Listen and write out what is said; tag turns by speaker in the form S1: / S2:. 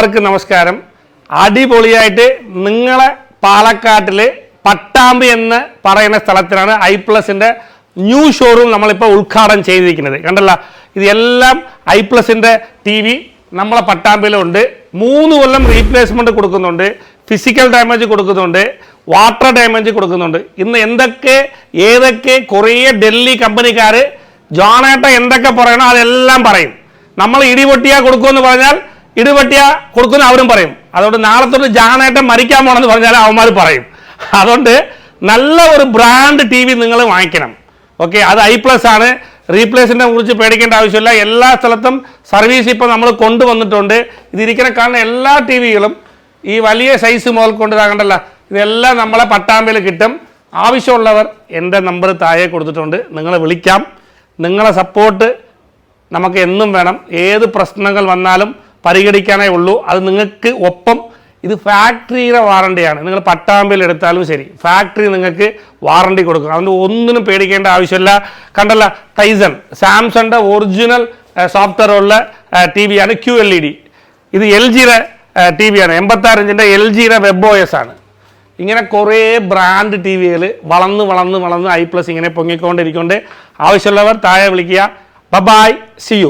S1: എല്ലാവർക്കും നമസ്കാരം. അടിപൊളിയായിട്ട് നിങ്ങളെ പാലക്കാട്ടിൽ പട്ടാമ്പി എന്ന് പറയുന്ന സ്ഥലത്തിലാണ് ഐപ്ലസിൻ്റെ ന്യൂ ഷോറൂം നമ്മളിപ്പോൾ ഉദ്ഘാടനം ചെയ്തിരിക്കുന്നത്. കണ്ടല്ല, ഇതെല്ലാം ഐപ്ലസിൻ്റെ ടി വി നമ്മളെ പട്ടാമ്പിയിലുണ്ട്. 3 കൊല്ലം റീപ്ലേസ്മെൻറ്റ് കൊടുക്കുന്നുണ്ട്, ഫിസിക്കൽ ഡാമേജ് കൊടുക്കുന്നുണ്ട്, വാട്ടർ ഡാമേജ് കൊടുക്കുന്നുണ്ട്. ഇന്ന് ഏതൊക്കെ കുറേ ഡൽഹി കമ്പനിക്കാർ ജോണേട്ട എന്തൊക്കെ പറയണോ അതെല്ലാം പറയും. നമ്മൾ ഇടിപൊട്ടിയാ കൊടുക്കുമെന്ന് പറഞ്ഞാൽ ഇടിപൊട്ടിയ കൊടുക്കുന്ന അവരും പറയും. അതുകൊണ്ട് നാളെ തൊട്ട് ജാനേട്ടൻ മരിക്കാൻ പോകണമെന്ന് പറഞ്ഞാൽ അവന്മാർ പറയും. അതുകൊണ്ട് നല്ല ഒരു ബ്രാൻഡ് ടി വി നിങ്ങൾ വാങ്ങിക്കണം. ഓക്കെ, അത് ഐപ്ലസ് ആണ്. റീപ്ലേസിനെ കുറിച്ച് പേടിക്കേണ്ട ആവശ്യമില്ല. എല്ലാ സ്ഥലത്തും സർവീസ് ഇപ്പോൾ നമ്മൾ കൊണ്ടുവന്നിട്ടുണ്ട്. ഇതിരിക്കുന്ന കാണുന്ന എല്ലാ ടി വികളും ഈ വലിയ സൈസ് മുതൽ കൊണ്ട് താകണ്ടല്ല, ഇതെല്ലാം നമ്മളെ പട്ടാമ്പിയിൽ കിട്ടും. ആവശ്യമുള്ളവർ എൻ്റെ നമ്പർ താഴെ കൊടുത്തിട്ടുണ്ട്, നിങ്ങളെ വിളിക്കാം. നിങ്ങളെ സപ്പോർട്ട് നമുക്ക് എന്നും വേണം. ഏത് പ്രശ്നങ്ങൾ വന്നാലും പരിഗണിക്കാനേ ഉള്ളൂ. അത് നിങ്ങൾക്ക് ഒപ്പം ഇത് ഫാക്ടറിയുടെ വാറണ്ടിയാണ്. നിങ്ങൾ പട്ടാമ്പിൽ എടുത്താലും ശരി, ഫാക്ടറി നിങ്ങൾക്ക് വാറണ്ടി കൊടുക്കും. അതുകൊണ്ട് ഒന്നിനും പേടിക്കേണ്ട ആവശ്യമില്ല. കണ്ടല്ല, ടൈസൺ സാംസങ്ങിൻ്റെ ഒറിജിനൽ സോഫ്റ്റ്വെയർ ഉള്ള ടി വിയാണ് QLED. ഇത് LGയുടെ ടി വിയാണ്, 86 ഇഞ്ചിൻ്റെ LGയുടെ WebOS ആണ്. ഇങ്ങനെ കുറേ ബ്രാൻഡ് ടി വികൾ വളർന്ന് ഐപ്ലസ് ഇങ്ങനെ പൊങ്ങിക്കൊണ്ടിരിക്കുന്നുണ്ട്. ആവശ്യമുള്ളവർ താഴെ വിളിക്കുക. Bye, see U.